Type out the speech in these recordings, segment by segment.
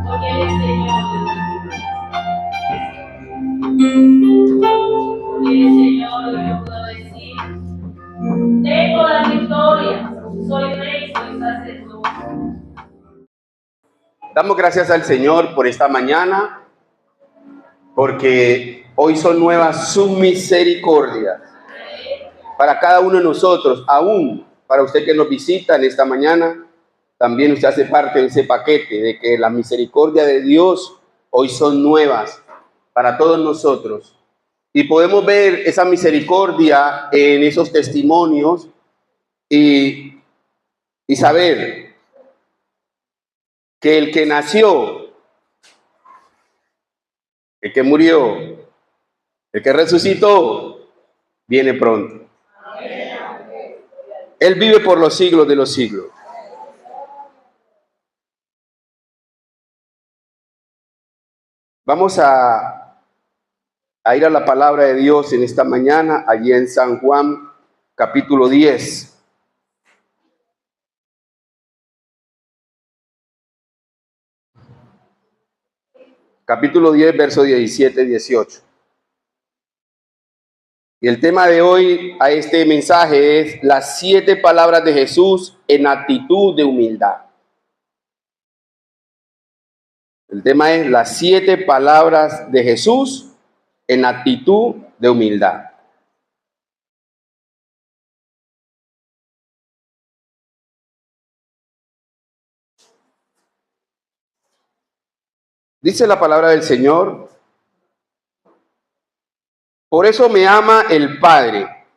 Porque Él es Señor. Porque Él es Señor, yo puedo decir, tengo la victoria, soy rey, soy sacerdote. Damos gracias al Señor por esta mañana, porque hoy son nuevas sus misericordias para cada uno de nosotros, aún para usted que nos visita en esta mañana. También usted hace parte de ese paquete de que las misericordias de Dios hoy son nuevas para todos nosotros. Y podemos ver esa misericordia en esos testimonios y saber que el que nació, el que murió, el que resucitó, viene pronto. Él vive por los siglos de los siglos. Vamos a ir a la palabra de Dios en esta mañana, allí en San Juan, capítulo 10. Capítulo 10, verso 17 y 18. Y el tema de hoy a este mensaje es las 7 palabras de Jesús en actitud de humildad. El tema es las 7 palabras de Jesús en actitud de humildad. Dice la palabra del Señor: por eso me ama el Padre,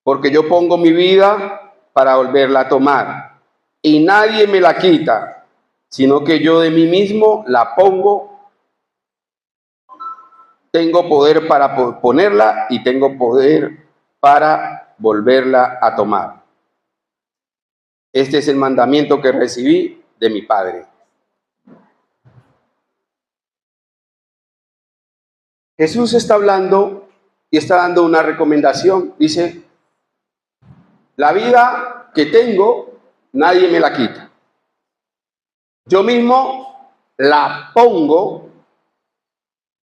porque yo pongo mi vida para volverla a tomar, y nadie me la quita, sino que yo de mí mismo la pongo. Tengo poder para ponerla y tengo poder para volverla a tomar. Este es el mandamiento que recibí de mi Padre. Jesús está hablando y está dando una recomendación. Dice: la vida que tengo, nadie me la quita. Yo mismo la pongo,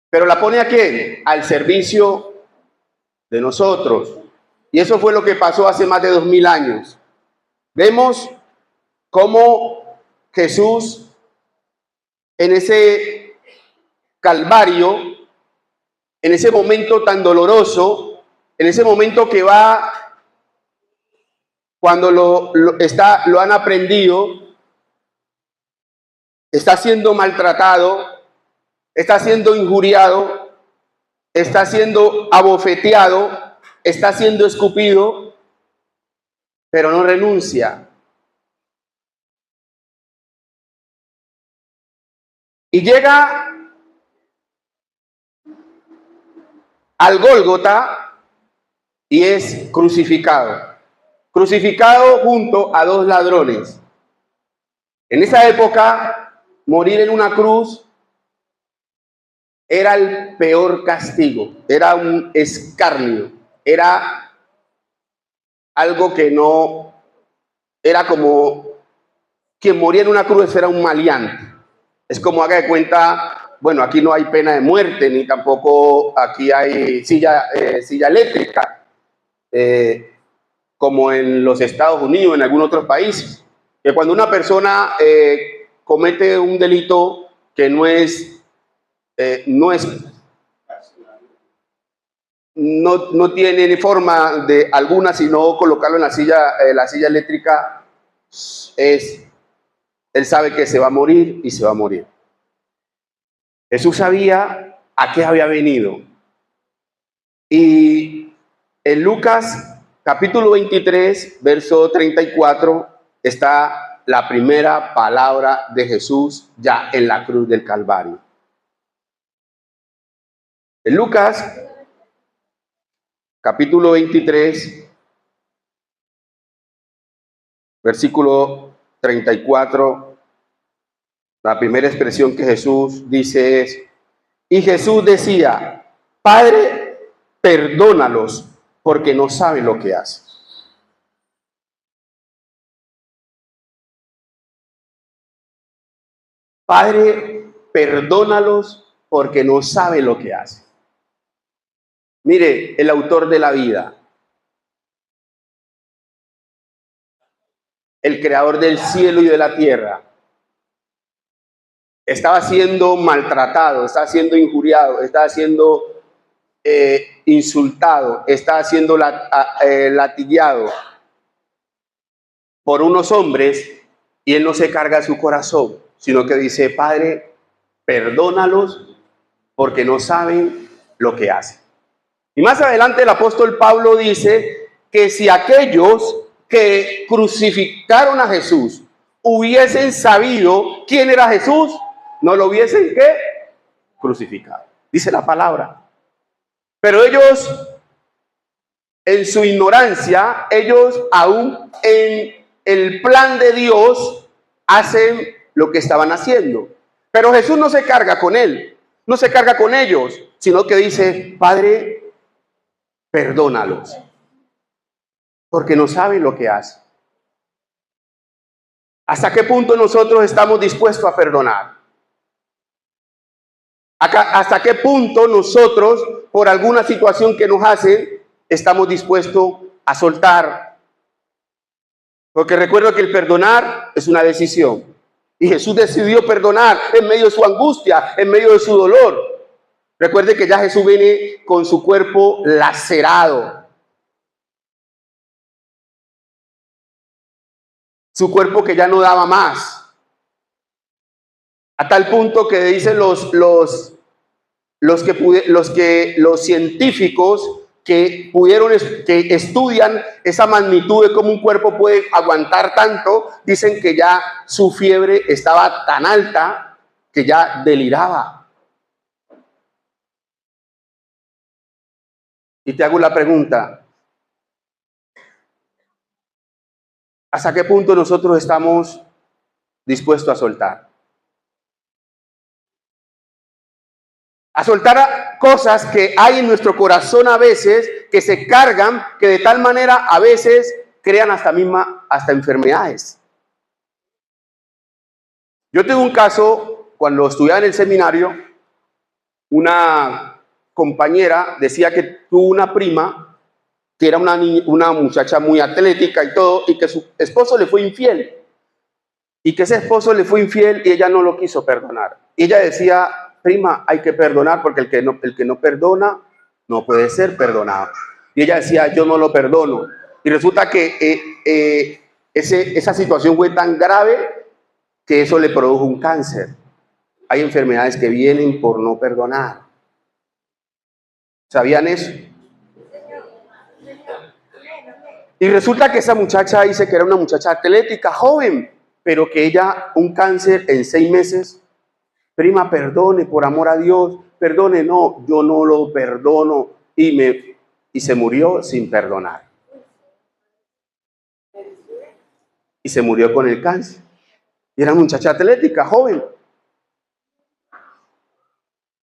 pero la pone ¿a quién? Al servicio de nosotros. Y eso fue lo que pasó hace más de 2000 años. Vemos cómo Jesús en ese Calvario, en ese momento tan doloroso, en ese momento que va cuando lo han aprendido, está siendo maltratado, está siendo injuriado, está siendo abofeteado, está siendo escupido, pero no renuncia. Y llega al Gólgota y es crucificado. Crucificado junto a 2 ladrones. En esa época, morir en una cruz era el peor castigo, era un escarnio, era algo que no, era como quien moría en una cruz era un maleante. Es como, haga de cuenta, bueno, aquí no hay pena de muerte, ni tampoco aquí hay silla eléctrica, como en los Estados Unidos, en algunos otros países. Que cuando una persona comete un delito que no tiene forma de alguna sino colocarlo en la silla eléctrica, él sabe que se va a morir y se va a morir. Jesús sabía a qué había venido. Y en Lucas capítulo 23, verso 34, está la primera palabra de Jesús ya en la cruz del Calvario. En Lucas capítulo 23, versículo 34, la primera expresión que Jesús dice es: y Jesús decía, Padre, perdónalos, porque no saben lo que hacen. Padre, perdónalos porque no saben lo que hacen. Mire, el autor de la vida, el creador del cielo y de la tierra, estaba siendo maltratado, estaba siendo injuriado, estaba siendo insultado, estaba siendo latigueado por unos hombres, y él no se carga su corazón, sino que dice: Padre, perdónalos porque no saben lo que hacen. Y más adelante el apóstol Pablo dice que si aquellos que crucificaron a Jesús hubiesen sabido quién era Jesús, no lo hubiesen ¿qué? Crucificado. Dice la palabra. Pero ellos, en su ignorancia, ellos aún en el plan de Dios hacen lo que estaban haciendo. Pero Jesús no se carga con él, no se carga con ellos, sino que dice: Padre, perdónalos, porque no saben lo que hacen. ¿Hasta qué punto nosotros estamos dispuestos a perdonar? ¿Hasta qué punto nosotros, por alguna situación que nos hacen, estamos dispuestos a soltar? Porque recuerdo que el perdonar es una decisión. Y Jesús decidió perdonar en medio de su angustia, en medio de su dolor. Recuerde que ya Jesús viene con su cuerpo lacerado. Su cuerpo que ya no daba más. A tal punto que dicen los científicos que estudian esa magnitud de cómo un cuerpo puede aguantar tanto, dicen que ya su fiebre estaba tan alta que ya deliraba. Y te hago la pregunta: ¿hasta qué punto nosotros estamos dispuestos a soltar? A soltar cosas que hay en nuestro corazón a veces, que se cargan, que de tal manera a veces crean hasta enfermedades. Yo tengo un caso, cuando estudiaba en el seminario, una compañera decía que tuvo una prima que era una muchacha muy atlética y todo, y que su esposo le fue infiel. Y que ese esposo le fue infiel y ella no lo quiso perdonar. Y ella decía: prima, hay que perdonar porque el que no perdona no puede ser perdonado. Y ella decía: yo no lo perdono. Y resulta que esa situación fue tan grave que eso le produjo un cáncer. Hay enfermedades que vienen por no perdonar. ¿Sabían eso? Y resulta que esa muchacha dice que era una muchacha atlética, joven, pero que ella, un cáncer en 6 meses. Prima, perdone, por amor a Dios, perdone. No, yo no lo perdono. Y se murió sin perdonar. Y se murió con el cáncer. Y era muchacha atlética, joven.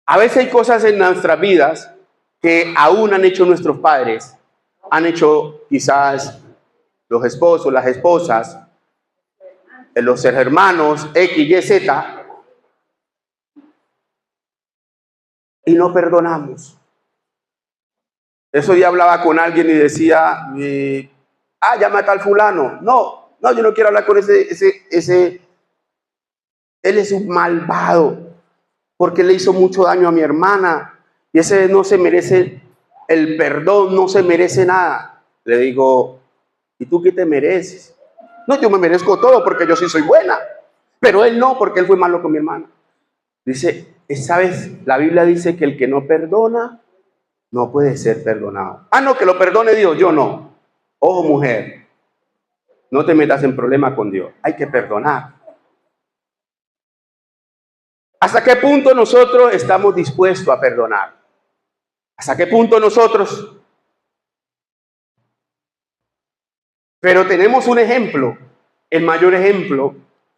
A veces hay cosas en nuestras vidas que aún han hecho nuestros padres, han hecho quizás los esposos, las esposas, los hermanos, X, Y, Z, y no perdonamos. Eso ya hablaba con alguien y decía: llama a tal fulano. No, yo no quiero hablar con ese. Él es un malvado, porque le hizo mucho daño a mi hermana, y ese no se merece el perdón, no se merece nada. Le digo: ¿y tú qué te mereces? No, yo me merezco todo porque yo sí soy buena, pero él no, porque él fue malo con mi hermana. Dice, ¿sabes? La Biblia dice que el que no perdona no puede ser perdonado. No, que lo perdone Dios, yo no. Ojo, mujer, no te metas en problema con Dios, hay que perdonar. ¿Hasta qué punto nosotros estamos dispuestos a perdonar? ¿Hasta qué punto nosotros? Pero tenemos un ejemplo. El mayor ejemplo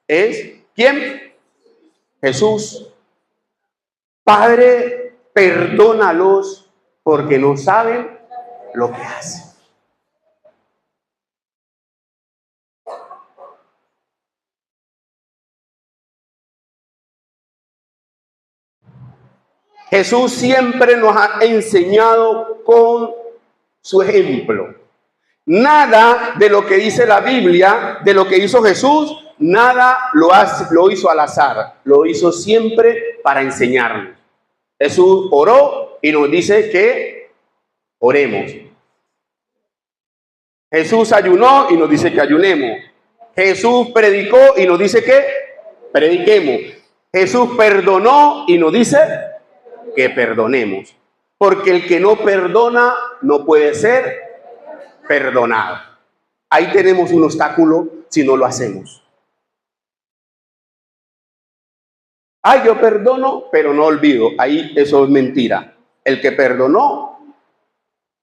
es ¿quién? Jesús. Padre, perdónalos porque no saben lo que hacen. Jesús siempre nos ha enseñado con su ejemplo. Nada de lo que dice la Biblia, de lo que hizo Jesús, nada lo hizo al azar, lo hizo siempre para enseñarnos. Jesús oró y nos dice que oremos. Jesús ayunó y nos dice que ayunemos. Jesús predicó y nos dice que prediquemos. Jesús perdonó y nos dice que perdonemos. Porque el que no perdona no puede ser perdonado. Ahí tenemos un obstáculo si no lo hacemos. Ay, yo perdono, pero no olvido. Ahí eso es mentira. El que perdonó,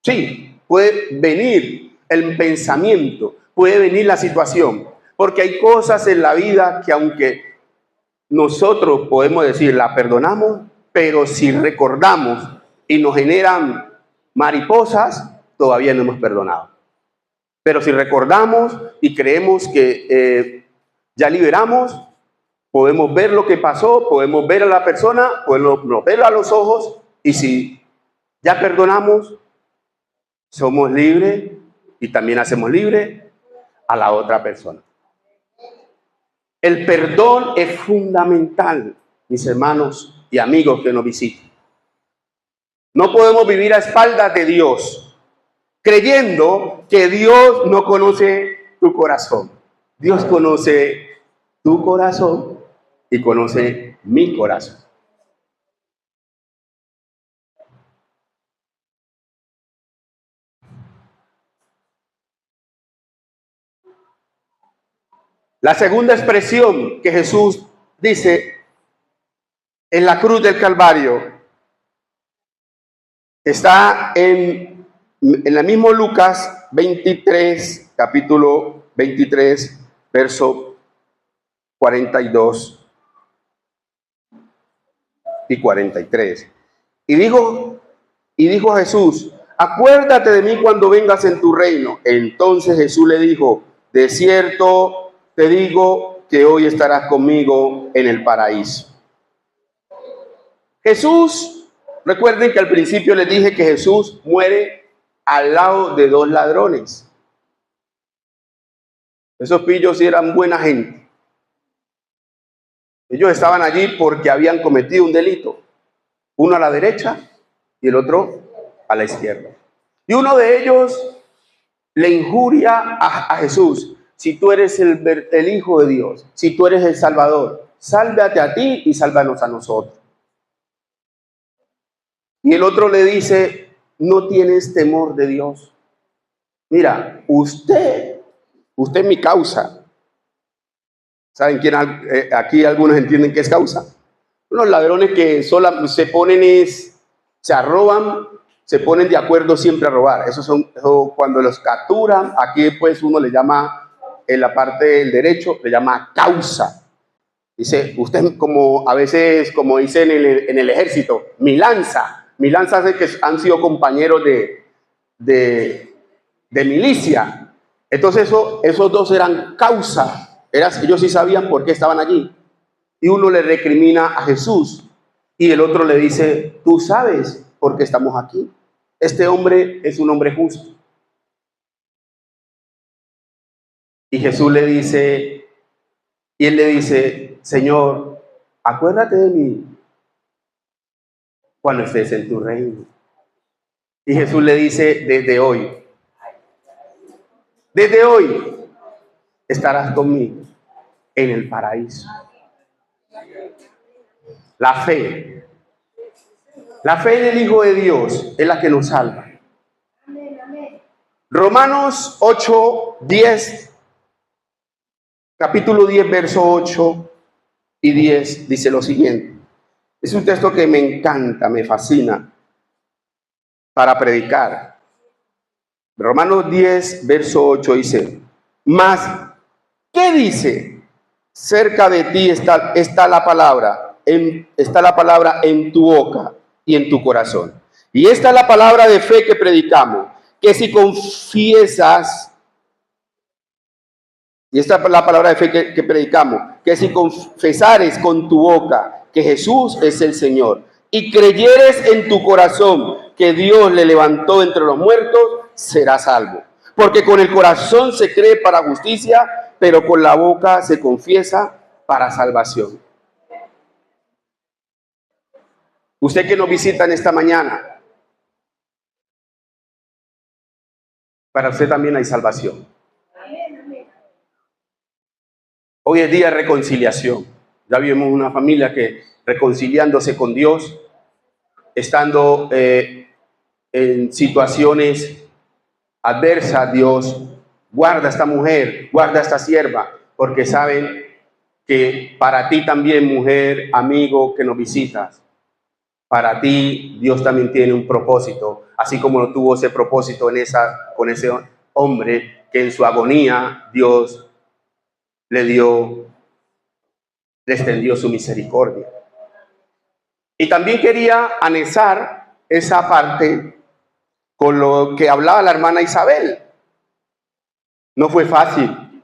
sí, puede venir el pensamiento, puede venir la situación. Porque hay cosas en la vida que aunque nosotros podemos decir, la perdonamos, pero si recordamos y nos generan mariposas, todavía no hemos perdonado. Pero si recordamos y creemos que ya liberamos, podemos ver lo que pasó, podemos ver a la persona, podemos verla a los ojos, y si ya perdonamos, somos libres y también hacemos libre a la otra persona. El perdón es fundamental, mis hermanos y amigos que nos visitan. No podemos vivir a espaldas de Dios, creyendo que Dios no conoce tu corazón. Dios conoce tu corazón y conoce mi corazón. La segunda expresión que Jesús dice en la cruz del Calvario está en el mismo Lucas 23, capítulo 23, verso 42 y 43. Y dijo Jesús, acuérdate de mí cuando vengas en tu reino. Entonces Jesús le dijo, de cierto te digo que hoy estarás conmigo en el paraíso. Jesús, recuerden que al principio les dije que Jesús muere al lado de dos ladrones. Esos pillos eran buena gente. Ellos estaban allí porque habían cometido un delito. Uno a la derecha y el otro a la izquierda. Y uno de ellos le injuria a Jesús. Si tú eres el Hijo de Dios, si tú eres el Salvador, sálvate a ti y sálvanos a nosotros. Y el otro le dice, no tienes temor de Dios. Mira, usted es mi causa. ¿Saben quién? Aquí algunos entienden qué es causa. Unos ladrones que solo se arroban, se ponen de acuerdo siempre a robar. Eso cuando los capturan, aquí pues uno le llama, en la parte del derecho, le llama causa. Dice, usted como a veces, como dicen en el ejército, mi lanza es que han sido compañeros de milicia. Entonces esos dos eran causa. Ellos sí sabían por qué estaban allí. Y uno le recrimina a Jesús y el otro le dice, tú sabes por qué estamos aquí. Este hombre es un hombre justo. Y Jesús le dice, y él le dice, Señor, acuérdate de mí cuando estés en tu reino. Y Jesús le dice, desde hoy estarás conmigo en el paraíso. La fe del Hijo de Dios es la que nos salva. Romanos 8, 10, capítulo 10, verso 8 y 10 dice lo siguiente. Es un texto que me encanta, me fascina para predicar. Romanos 10, verso 8 dice, mas, ¿qué dice? Cerca de ti está la palabra en tu boca y en tu corazón. Y esta es la palabra de fe que predicamos, que si confiesas, y esta es la palabra de fe que predicamos, que si confesares con tu boca que Jesús es el Señor y creyeres en tu corazón que Dios le levantó entre los muertos, serás salvo. Porque con el corazón se cree para justicia, pero con la boca se confiesa para salvación. Usted que nos visita en esta mañana, para usted también hay salvación. Hoy es día de reconciliación. Ya vimos una familia que reconciliándose con Dios, estando en situaciones adversas, Dios guarda a esta mujer, guarda a esta sierva, porque saben que para ti también, mujer, amigo que nos visitas, para ti Dios también tiene un propósito, así como lo tuvo ese propósito con ese hombre que en su agonía Dios le extendió su misericordia. Y también quería anexar esa parte con lo que hablaba la hermana Isabel. No fue fácil.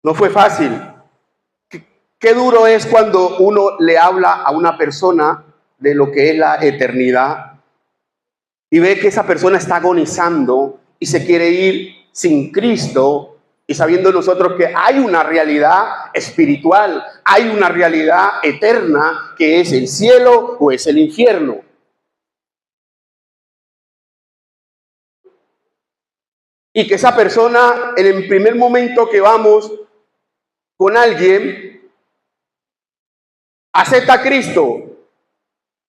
No fue fácil. Qué duro es cuando uno le habla a una persona de lo que es la eternidad y ve que esa persona está agonizando y se quiere ir sin Cristo, y sabiendo nosotros que hay una realidad espiritual, hay una realidad eterna que es el cielo o es el infierno. Y que esa persona, en el primer momento que vamos con alguien, acepta a Cristo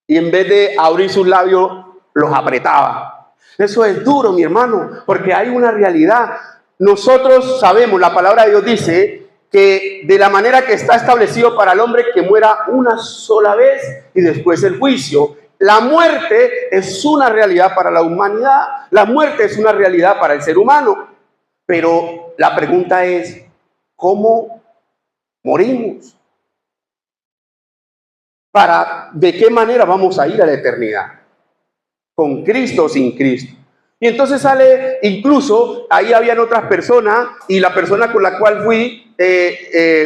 y en vez de abrir sus labios, los apretaba. Eso es duro, mi hermano, porque hay una realidad. Nosotros sabemos, la palabra de Dios dice que de la manera que está establecido para el hombre que muera una sola vez y después el juicio. La muerte es una realidad para la humanidad, la muerte es una realidad para el ser humano, pero la pregunta es, ¿cómo morimos? ¿De qué manera vamos a ir a la eternidad? ¿Con Cristo o sin Cristo? Y entonces sale, incluso ahí habían otras personas, y la persona con la cual fui,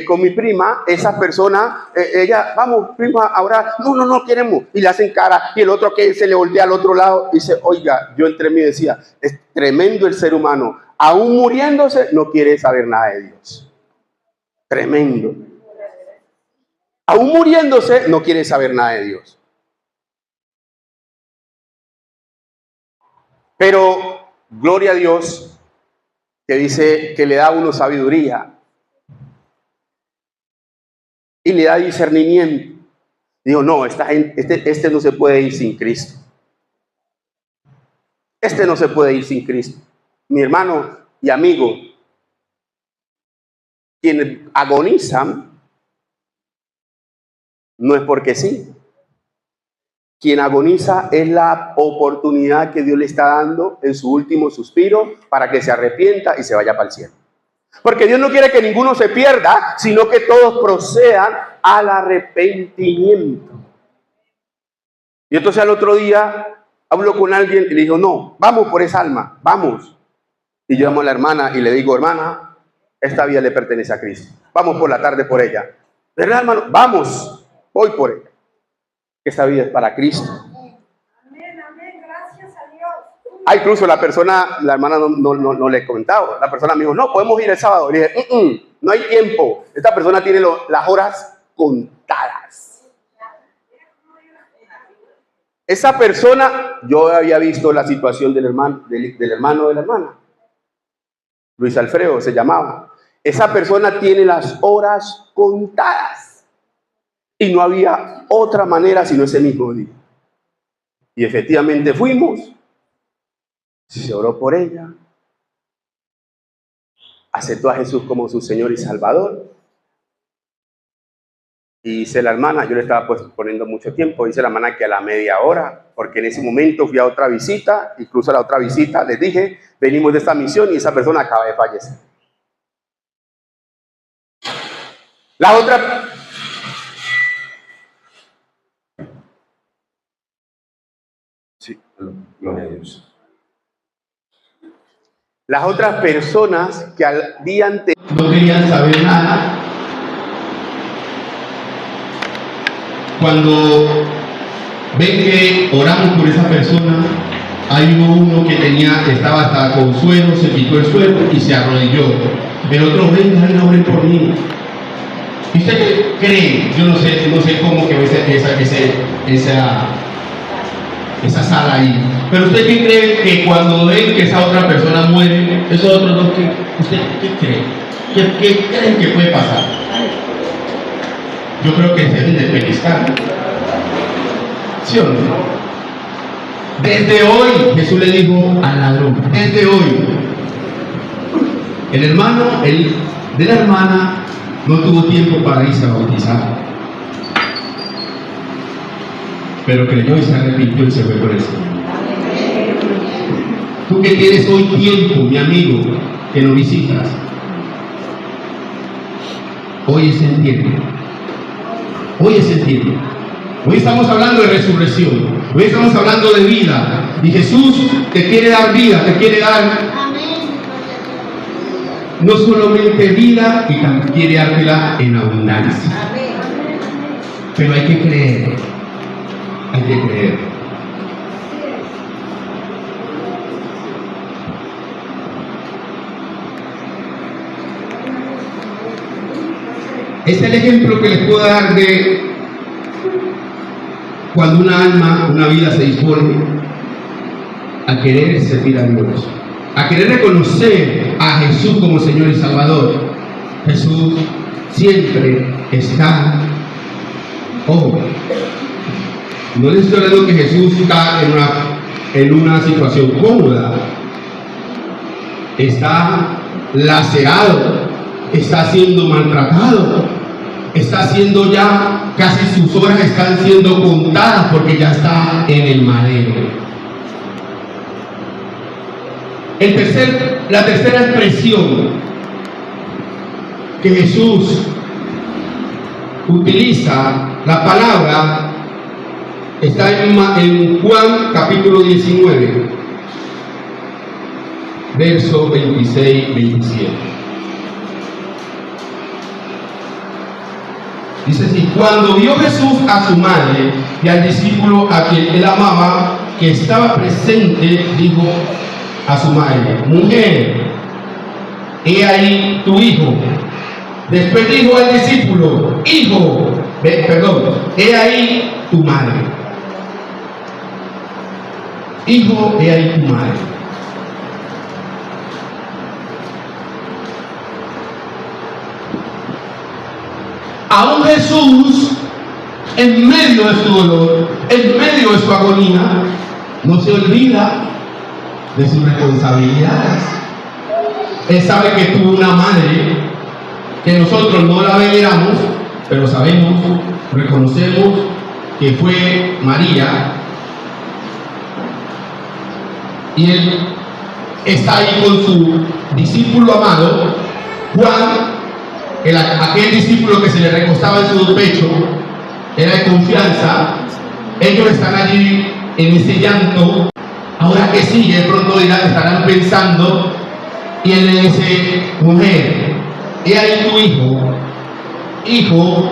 con mi prima, esa persona, ella, vamos, prima, ahora, no queremos, y le hacen cara, y el otro que se le voltea al otro lado, dice, oiga, yo entre mí decía, es tremendo el ser humano, aún muriéndose, no quiere saber nada de Dios. Tremendo. Aún muriéndose, no quiere saber nada de Dios. Pero gloria a Dios que dice que le da a uno sabiduría y le da discernimiento. Digo, no, esta gente, este no se puede ir sin Cristo. Este no se puede ir sin Cristo. Mi hermano y amigo, quienes agonizan, no es porque sí. Quien agoniza es la oportunidad que Dios le está dando en su último suspiro para que se arrepienta y se vaya para el cielo. Porque Dios no quiere que ninguno se pierda, sino que todos procedan al arrepentimiento. Y entonces al otro día hablo con alguien y le digo, no, vamos por esa alma, vamos. Y yo llamo a la hermana y le digo, hermana, esta vida le pertenece a Cristo. Vamos por la tarde por ella. ¿Verdad, hermano? Vamos, voy por ella. Esa vida es para Cristo. Amén, amén, gracias a Dios. Incluso la persona, la hermana no le he comentado. La persona me dijo, no, podemos ir el sábado. Le dije, no hay tiempo. Esta persona tiene las horas contadas. Esa persona, yo había visto la situación del hermano de la hermana. Luis Alfredo se llamaba. Esa persona tiene las horas contadas. Y no había otra manera sino ese mismo día. Y efectivamente fuimos. Se oró por ella. Aceptó a Jesús como su Señor y Salvador. Y dice la hermana, yo le estaba poniendo mucho tiempo, dice la hermana que a la media hora, porque en ese momento fui a otra visita, incluso a la otra visita les dije, venimos de esta misión y esa persona acaba de fallecer. La otra... Sí, gloria a Dios. Las otras personas que al día anterior no querían saber nada, cuando ven que oramos por esa persona, hay uno que estaba hasta con suero, se quitó el suero y se arrodilló. El otro, venga, oren por mí. ¿Y usted qué cree? Yo no sé cómo que esa sala ahí. Pero usted qué cree que cuando ven que esa otra persona muere, esos otros dos, ¿usted qué cree? ¿Qué creen que puede pasar? Yo creo que se deben de pellizcar. ¿Sí o no? Desde hoy, Jesús le dijo al ladrón, desde hoy, el hermano de la hermana no tuvo tiempo para irse a bautizar, pero creyó y se arrepintió y se fue por el Señor. Tú que tienes hoy tiempo, mi amigo, que nos visitas, hoy es el tiempo. Hoy es el tiempo. Hoy estamos hablando de resurrección. Hoy estamos hablando de vida. Y Jesús te quiere dar vida, te quiere dar no solamente vida, y también quiere dártela en abundancia. Pero hay que creer. Hay que creer. Este es el ejemplo que les puedo dar de cuando una vida se dispone a querer servir a Dios, a querer reconocer a Jesús como Señor y Salvador. Jesús siempre está. No les estoy hablando que Jesús está en una situación cómoda. Está lacerado, está siendo maltratado, está siendo ya, casi sus horas están siendo contadas porque ya está en el madero. La tercera expresión que Jesús utiliza, la palabra, está en Juan capítulo 19, verso 26-27. Dice así: cuando vio Jesús a su madre y al discípulo a quien él amaba, que estaba presente, dijo a su madre: mujer, he ahí tu hijo. Después dijo al discípulo: he ahí tu madre. Hijo, he ahí tu madre. Aún Jesús, en medio de su dolor, en medio de su agonía, no se olvida de sus responsabilidades. Él sabe que tuvo una madre que nosotros no la veneramos, pero sabemos, reconocemos que fue María, y él está ahí con su discípulo amado, Juan, aquel discípulo que se le recostaba en su pecho, era de confianza. Ellos están allí en ese llanto. Ahora que sigue, de pronto estarán pensando, y él le dice: mujer, he ahí tu hijo. Hijo,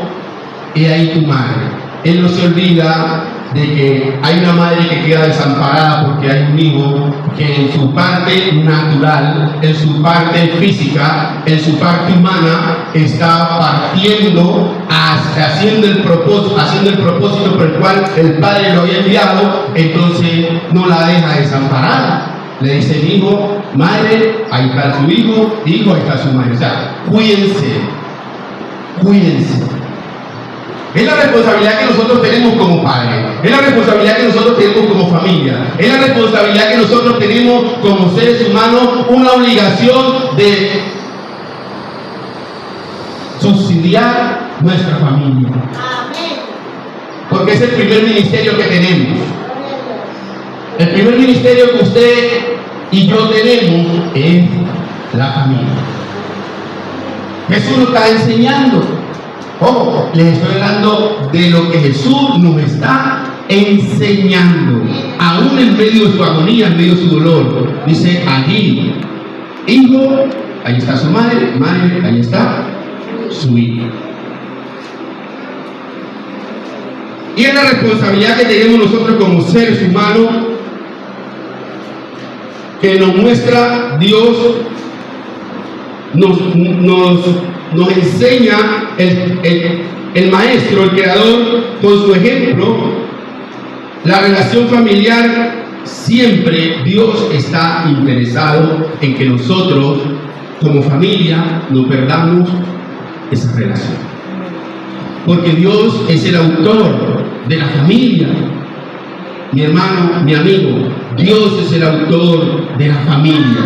he ahí tu madre. Él no se olvida de que hay una madre que queda desamparada porque hay un hijo que en su parte natural, en su parte física, en su parte humana, está partiendo, haciendo el propósito por el cual el Padre lo había enviado. Entonces no la deja desamparada. Le dice: hijo, madre, ahí está su hijo, ahí está su madre. O sea, cuídense. Es la responsabilidad que nosotros tenemos como padres, es la responsabilidad que nosotros tenemos como familia, es la responsabilidad que nosotros tenemos como seres humanos, una obligación de subsidiar nuestra familia. Porque es el primer ministerio que tenemos. El primer ministerio que usted y yo tenemos es la familia. Jesús nos está enseñando. Ojo, les estoy hablando de lo que Jesús nos está enseñando, aún en medio de su agonía, en medio de su dolor. Dice: allí, hijo, ahí está su madre, madre, ahí está su hijo. Y es la responsabilidad que tenemos nosotros como seres humanos, que nos muestra Dios, nos enseña el maestro, el creador, con su ejemplo. La relación familiar, siempre Dios está interesado en que nosotros como familia no perdamos esa relación, porque Dios es el autor de la familia. Mi hermano, mi amigo, Dios es el autor de la familia.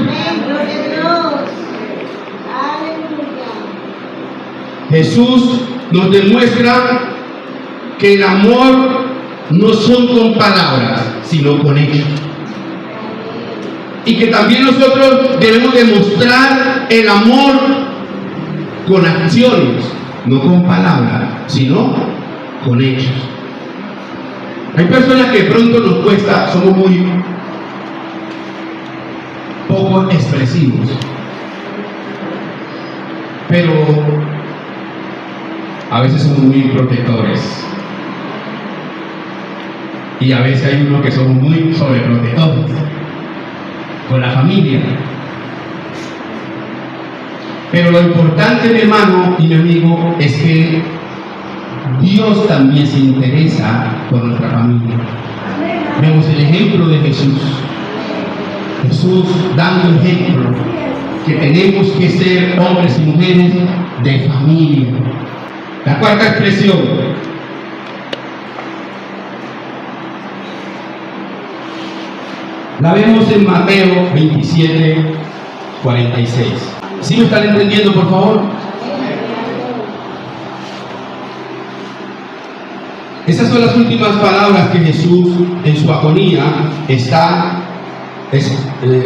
Jesús nos demuestra que el amor no son con palabras, sino con hechos. Y que también nosotros debemos demostrar el amor con acciones, no con palabras, sino con hechos. Hay personas que de pronto nos cuesta, somos muy poco expresivos, pero a veces somos muy protectores. Y a veces hay unos que somos muy sobreprotectores con la familia. Pero lo importante, mi hermano y mi amigo, es que Dios también se interesa por nuestra familia. Vemos el ejemplo de Jesús. Jesús dando ejemplo que tenemos que ser hombres y mujeres de familia. La cuarta expresión: la vemos en Mateo 27, 46. ¿Sí me están entendiendo, por favor? Esas son las últimas palabras que Jesús en su agonía está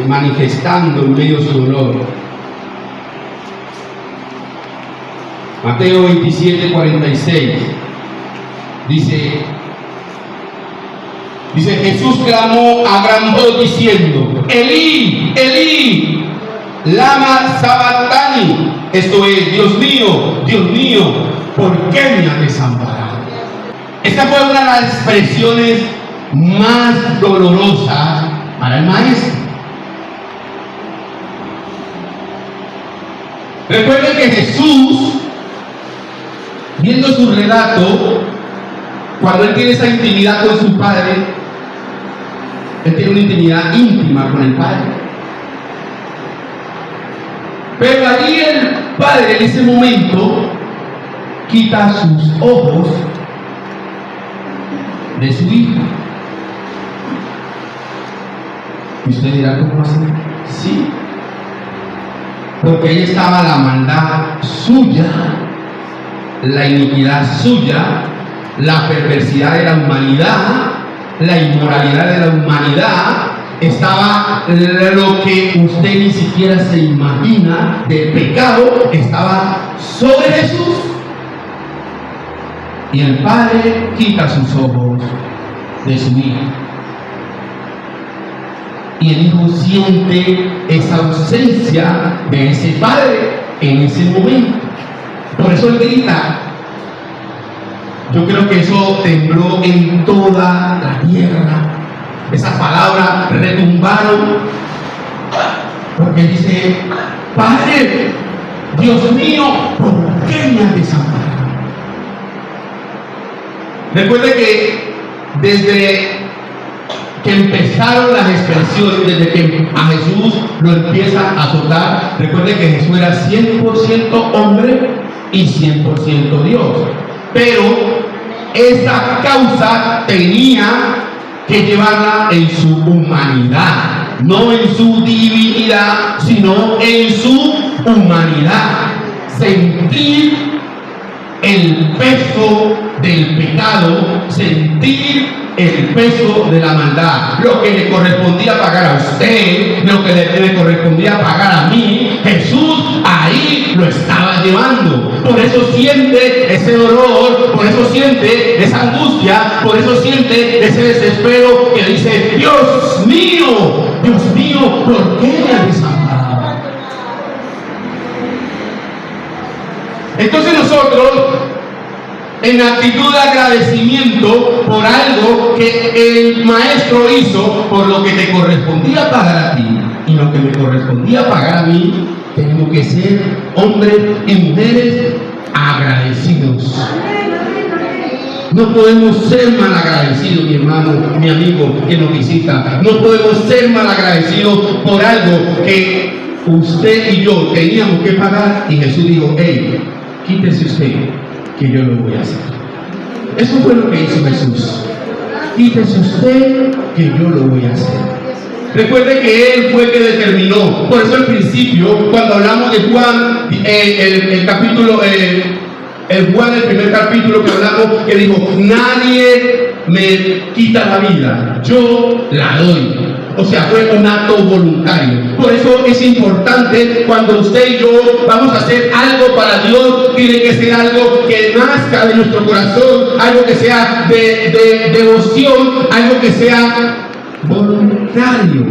manifestando en medio de su dolor. Mateo 27, 46. Dice, Jesús clamó a gran voz diciendo: Elí, Elí, lama sabactani. Esto es: Dios mío, ¿por qué me has desamparado? Esta fue una de las expresiones más dolorosas para el maestro. Recuerden que Jesús, viendo su relato, cuando él tiene esa intimidad con su Padre, él tiene una intimidad íntima con el Padre. Pero ahí el Padre en ese momento quita sus ojos de su hijo. Y usted dirá: ¿cómo así? Sí, porque ahí estaba la maldad suya, la iniquidad suya, la perversidad de la humanidad, la inmoralidad de la humanidad. Estaba lo que usted ni siquiera se imagina del pecado, estaba sobre Jesús. Y el Padre quita sus ojos de su hijo. Y el hijo siente esa ausencia de ese Padre en ese momento. Por eso él grita. Yo creo que eso tembló en toda la tierra. Esas palabras retumbaron, porque dice: Padre, Dios mío, ¿por qué me has desamparado? Recuerde que desde que empezaron las expresiones, desde que a Jesús lo empiezan a azotar, recuerde que Jesús era 100% hombre y 100% Dios. Pero esa causa tenía que llevarla en su humanidad, no en su divinidad, sino en su humanidad. Sentir el peso del pecado, sentir el peso de la maldad, lo que le correspondía pagar a usted, lo que le correspondía pagar a mí. Jesús ahí lo estaba llevando. Por eso siente ese dolor, por eso siente esa angustia, por eso siente ese desespero que dice: Dios mío, ¿por qué me has desamparado? Entonces nosotros en actitud de agradecimiento por algo que el maestro hizo, por lo que te correspondía pagar a ti y lo que me correspondía pagar a mí. Tenemos que ser hombres y mujeres agradecidos. No podemos ser malagradecidos, mi hermano, mi amigo que nos visita. No podemos ser malagradecidos por algo que usted y yo teníamos que pagar y Jesús dijo: hey, quítese usted, que yo lo voy a hacer. Eso fue lo que hizo Jesús. Quítese usted, que yo lo voy a hacer. Recuerde que Él fue el que determinó. Por eso al principio, cuando hablamos de Juan, el capítulo, Juan, el primer capítulo que hablamos, que dijo: nadie me quita la vida, yo la doy. O sea, fue un acto voluntario. Por eso es importante, cuando usted y yo vamos a hacer algo para Dios, tiene que ser algo que nazca de nuestro corazón, algo que sea de devoción, algo que sea voluntario.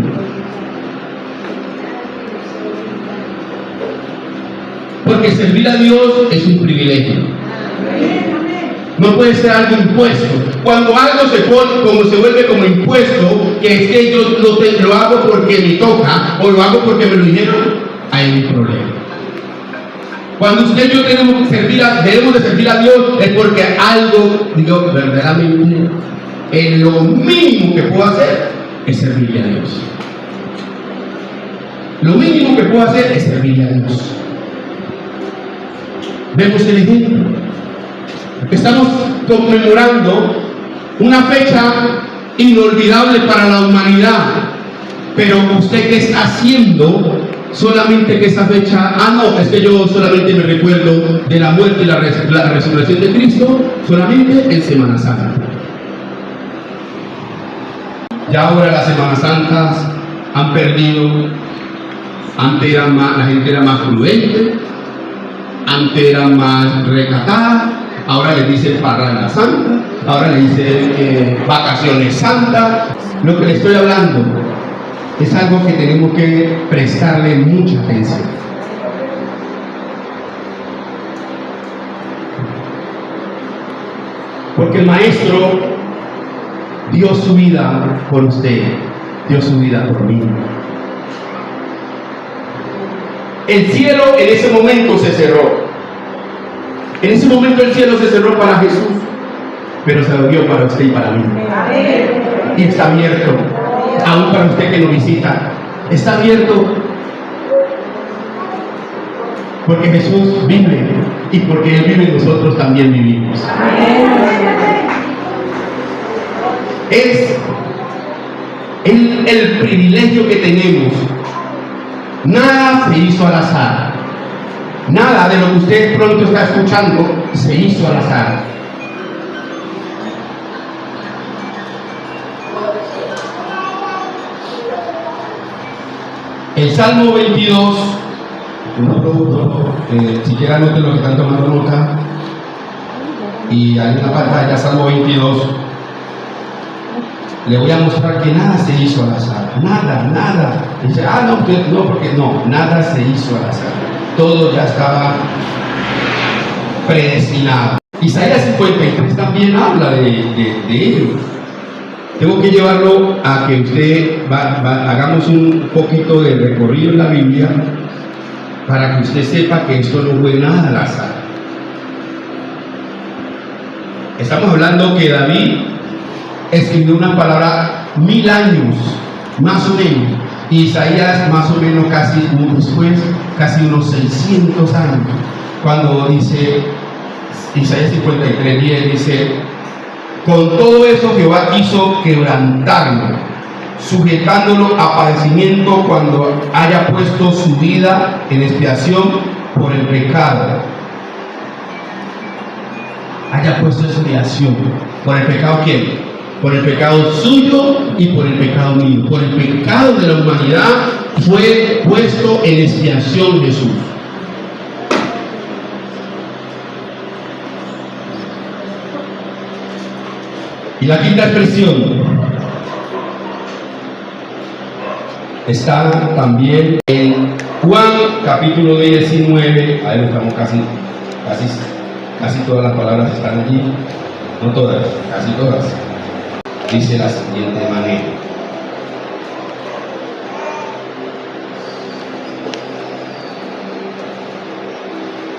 Porque servir a Dios es un privilegio. No puede ser algo impuesto. Cuando algo se pone, como se vuelve como impuesto, que es que yo lo hago porque me toca o lo hago porque me lo dijeron, hay un problema. Cuando usted y yo debemos de servir a Dios, es porque algo, digo, verdaderamente, en lo mínimo que puedo hacer es servirle a Dios. Lo mínimo que puedo hacer es servirle a Dios. Vemos el ejemplo. Estamos conmemorando una fecha inolvidable para la humanidad. Pero usted, ¿qué está haciendo? Solamente que esa fecha, no, es que yo solamente me recuerdo de la muerte y la resurrección de Cristo solamente en Semana Santa. Ya ahora las Semanas Santas han perdido. Antes la gente era más prudente, antes era más recatada. Ahora le dicen parranda santa, ahora le dicen vacaciones santas. Lo que le estoy hablando es algo que tenemos que prestarle mucha atención. Porque el maestro dio su vida por usted, dio su vida por mí. El cielo en ese momento se cerró. En ese momento el cielo se cerró para Jesús, pero se abrió para usted y para mí. Y está abierto, aún para usted que lo visita. Está abierto porque Jesús vive y porque Él vive, nosotros también vivimos. Es el privilegio que tenemos. Nada se hizo al azar. Nada de lo que usted pronto está escuchando se hizo al azar. El Salmo 22, siquiera noten lo que están tomando nota, y hay una pantalla, Salmo 22. Le voy a mostrar que nada se hizo al azar. Nada. Dice, nada se hizo al azar. Todo ya estaba predestinado. Isaías 53 también habla de ello. Tengo que llevarlo a que usted hagamos un poquito de recorrido en la Biblia para que usted sepa que esto no fue nada al azar. Estamos hablando que David escribió una palabra 1000 años, más o menos. Y Isaías más o menos casi unos 600 años, cuando dice Isaías 53:10, dice: con todo eso Jehová quiso quebrantarme, sujetándolo a padecimiento cuando haya puesto su vida en expiación por el pecado. Haya puesto expiación por el pecado, ¿quién? Por el pecado suyo y por el pecado mío. Por el pecado de la humanidad fue puesto en expiación Jesús. Y la quinta expresión está también en Juan capítulo 19. Ahí estamos casi casi todas las palabras están allí, no todas, casi todas. Dice la siguiente manera: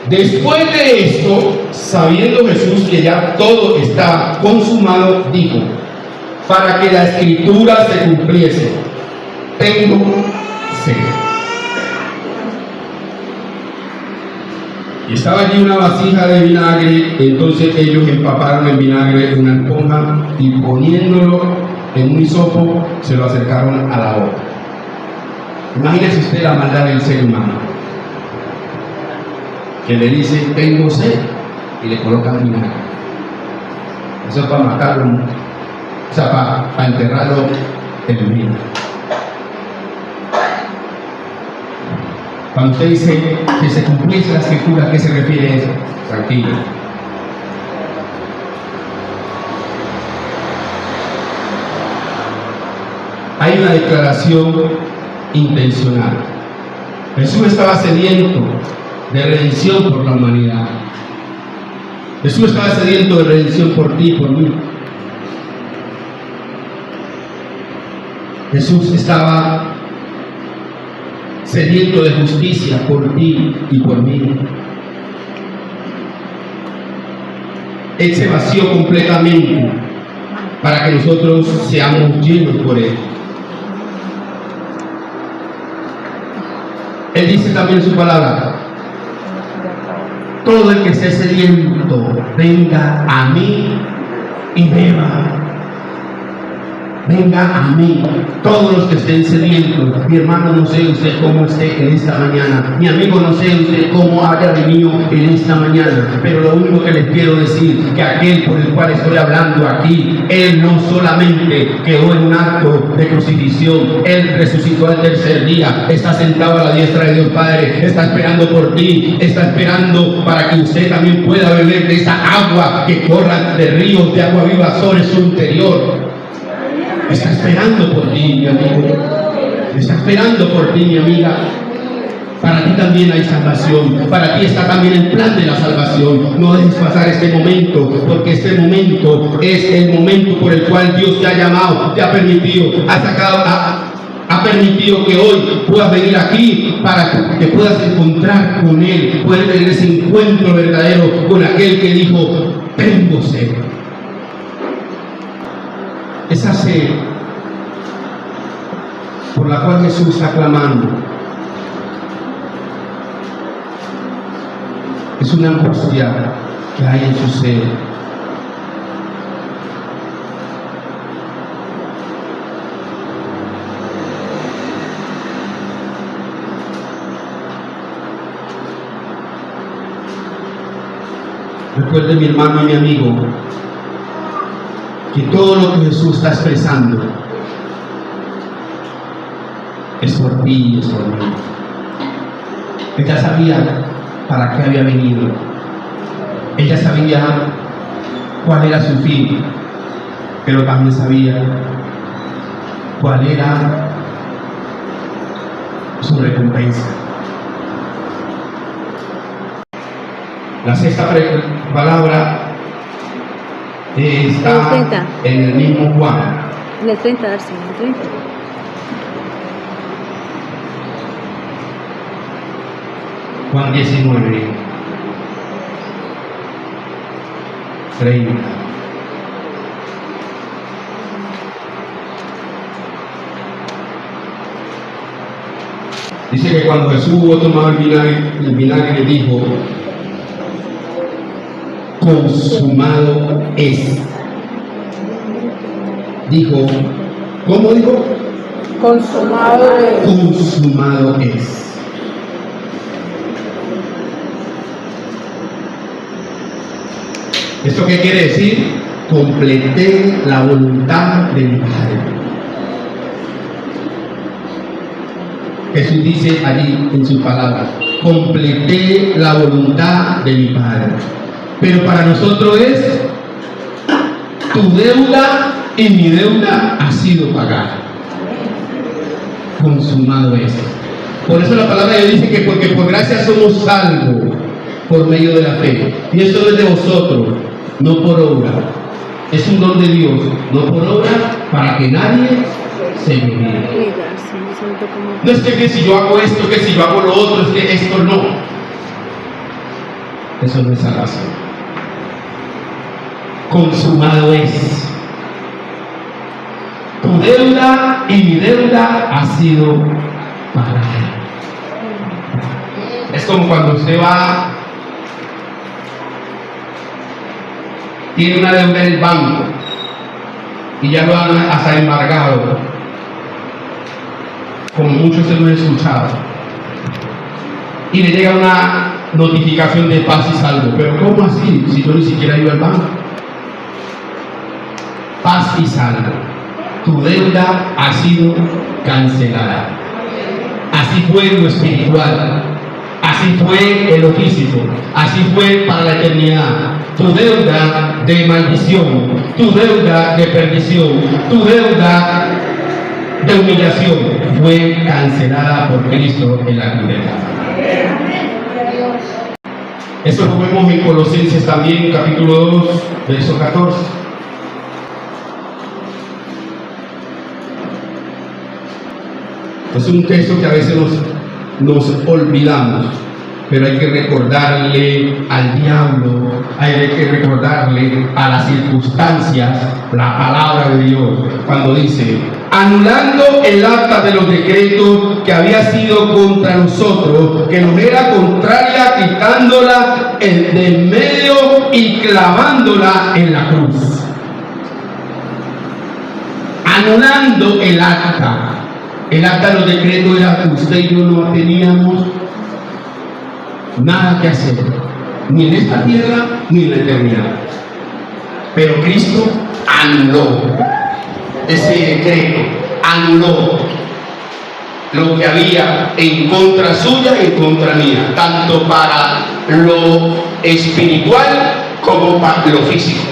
después de esto, sabiendo Jesús que ya todo estaba consumado, dijo: para que la escritura se cumpliese, tengo sed. Y estaba allí una vasija de vinagre. Entonces ellos empaparon en vinagre una esponja y poniéndolo en un hisopo se lo acercaron a la boca. Imagínese usted la maldad del ser humano, que le dice tengo sed y le colocan vinagre. Eso es para matarlo, o sea, para enterrarlo en el vino. Cuando usted dice que se cumpliese la escritura, ¿a qué se refiere eso? Tranquilo. Hay una declaración intencional. Jesús estaba sediento de redención por la humanidad. Jesús estaba sediento de redención por ti y por mí. Jesús estaba sediento de justicia por ti y por mí. Él se vació completamente para que nosotros seamos llenos por Él. Él dice también en su palabra: todo el que esté sediento, venga a mí y beba. Venga a mí, todos los que estén sedientos. Mi hermano, no sé usted cómo esté en esta mañana. Mi amigo, no sé usted cómo haya venido en esta mañana. Pero lo único que les quiero decir, que aquel por el cual estoy hablando aquí, Él no solamente quedó en un acto de crucifixión, Él resucitó al tercer día, está sentado a la diestra de Dios Padre, está esperando por ti, está esperando para que usted también pueda beber de esa agua que corra de ríos de agua viva sobre su interior. Está esperando por ti, mi amigo. Está esperando por ti, mi amiga. Para ti también hay salvación. Para ti está también el plan de la salvación. No dejes pasar este momento, porque este momento es el momento por el cual Dios te ha llamado, te ha permitido, ha permitido que hoy puedas venir aquí para que puedas encontrar con Él, puedes tener ese encuentro verdadero con aquel que dijo: tengo sed. Esa sed por la cual Jesús está clamando es una angustia que hay en su ser. Recuerde, mi hermano y mi amigo, que todo lo que Jesús está expresando es por ti y es por mí. Ella sabía para qué había venido. Ella sabía cuál era su fin, pero también sabía cuál era su recompensa. La sexta palabra está en el mismo Juan. En el 30, Darcy, en el 30. Juan 19, 30. Dice que cuando Jesús hubo tomado el vinagre dijo: consumado es. Dijo, ¿cómo dijo? Consumado es. Consumado es. ¿Esto qué quiere decir? Completé la voluntad de mi Padre. Jesús dice allí en su palabra: completé la voluntad de mi Padre. Pero para nosotros es: tu deuda y mi deuda ha sido pagada. Consumado es. Por eso la palabra de Dios dice que porque por gracia somos salvos por medio de la fe. Y esto no es de vosotros, no por obra. Es un don de Dios, no por obra, para que nadie se gloríe. No es que si yo hago esto, que si yo hago lo otro, es que esto no. Eso no es salvación. Consumado es. Tu deuda y mi deuda ha sido pagada. Es como cuando usted va, tiene una deuda en el banco y ya lo han hasta embargado, como muchos hemos escuchado, y le llega una notificación de paz y salvo. Pero ¿cómo así? Si yo ni siquiera iba al banco. Paz y salvo. Tu deuda ha sido cancelada. Así fue en lo espiritual, así fue en lo físico, así fue para la eternidad. Tu deuda de maldición, tu deuda de perdición, tu deuda de humillación fue cancelada por Cristo en la cruz. Eso lo vemos en Colosenses también, capítulo 2, verso 14. Es un texto que a veces nos olvidamos, pero hay que recordarle al diablo, hay que recordarle a las circunstancias la palabra de Dios, cuando dice: anulando el acta de los decretos que había sido contra nosotros, que nos era contraria, quitándola del medio y clavándola en la cruz. Anulando el acta. El acta de los decretos era que usted y yo no teníamos nada que hacer, ni en esta tierra ni en la eternidad. Pero Cristo anuló ese decreto, anuló lo que había en contra suya y en contra mía, tanto para lo espiritual como para lo físico.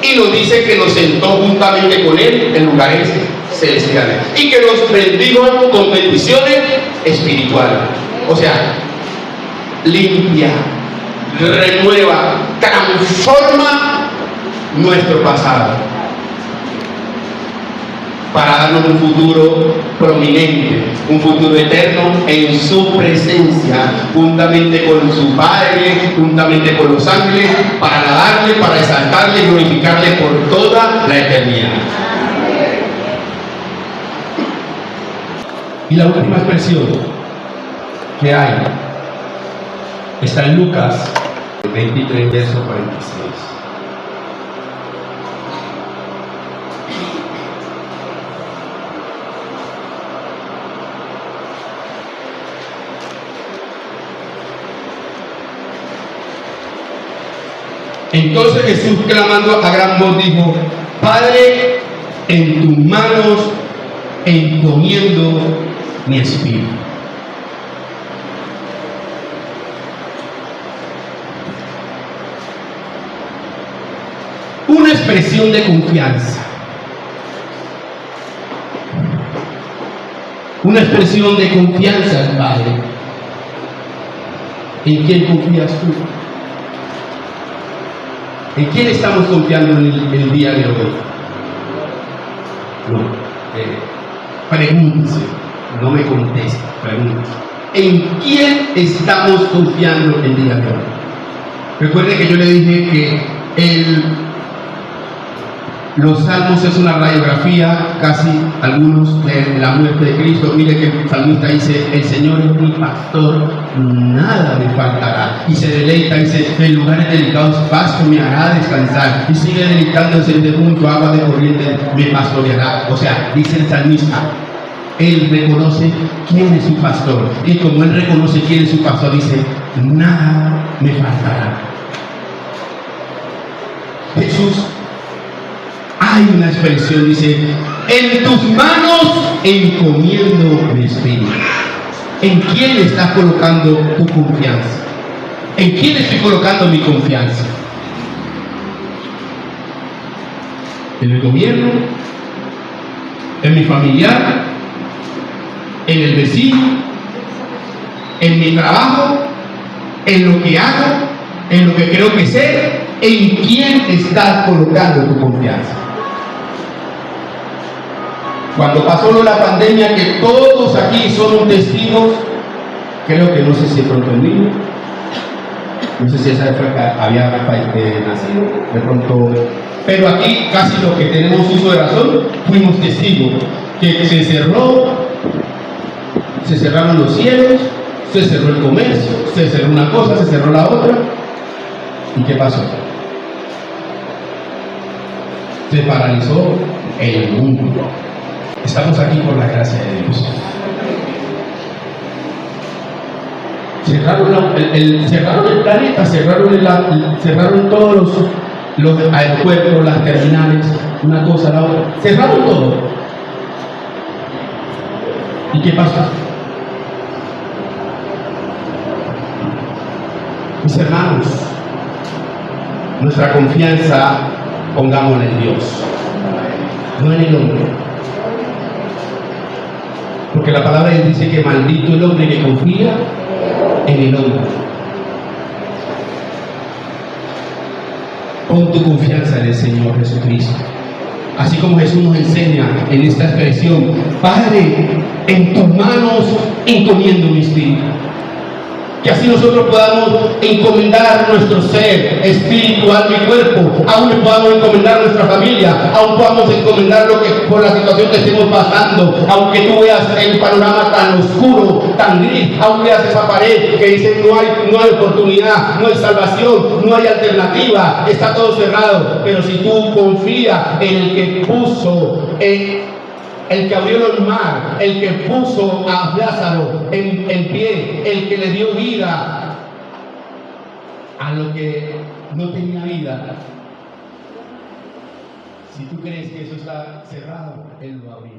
Y nos dice que nos sentó juntamente con Él en lugares celestiales y que nos bendijo con bendiciones espirituales. O sea, limpia, renueva, transforma nuestro pasado para darnos un futuro prominente, un futuro eterno en su presencia, juntamente con su Padre, juntamente con los ángeles, para alabarle, para exaltarle y glorificarle por toda la eternidad. Y la última expresión que hay está en Lucas 23, verso 46. Entonces Jesús, clamando a gran voz, dijo: Padre, en tus manos encomiendo mi espíritu. Una expresión de confianza. Una expresión de confianza al Padre. ¿En quién confías tú? ¿En quién estamos confiando en el día de hoy? No. Pregúntese, no me conteste, pregúntese. ¿En quién estamos confiando el día de hoy? Recuerde que yo le dije que los salmos es una radiografía, casi algunos, de la muerte de Cristo. Mire que el salmista dice: el Señor es mi pastor, nada me faltará. Y se deleita, dice: en lugares delicados pasto me hará descansar. Y sigue deleitándose de junto a agua de corriente me pastoreará. O sea, dice el salmista, él reconoce quién es su pastor. Y como él reconoce quién es su pastor, dice: nada me faltará. Jesús, hay una expresión, dice: en tus manos encomiendo mi espíritu. ¿En quién estás colocando tu confianza? ¿En quién estoy colocando mi confianza? ¿En el gobierno? ¿En mi familiar? ¿En el vecino? ¿En mi trabajo? en lo que hago, en lo que creo que sé, en quién estás colocando tu confianza. Cuando pasó la pandemia, que todos aquí son testigos, creo que no sé si de pronto el niño, no sé si esa época había nacido, de pronto, pero aquí casi los que tenemos uso de razón fuimos testigos, que se cerraron los cielos, se cerró el comercio, se cerró una cosa, se cerró la otra. ¿Y qué pasó? Se paralizó el mundo. Estamos aquí por la gracia de Dios. Cerraron el planeta, cerraron todos los aeropuertos, las terminales, una cosa, la otra. Cerraron todo. ¿Y qué pasó? Mis hermanos, nuestra confianza pongámosla en Dios, no en el hombre. Porque la palabra de Dios dice que maldito el hombre que confía en el hombre. Pon tu confianza en el Señor Jesucristo. Así como Jesús nos enseña en esta expresión: Padre, en tus manos encomiendo mi espíritu. Que así nosotros podamos encomendar nuestro ser, espíritu, alma y cuerpo. Aún le podamos encomendar nuestra familia, aún podamos encomendar lo que por la situación que estemos pasando. Aunque tú veas el panorama tan oscuro, tan gris, aún veas esa pared que dice no hay oportunidad, no hay salvación, no hay alternativa, está todo cerrado. Pero si tú confías en el que puso, el que abrió el mar, el que puso a Lázaro en pie, el que le dio vida a lo que no tenía vida. Si tú crees que eso está cerrado, Él lo abrió.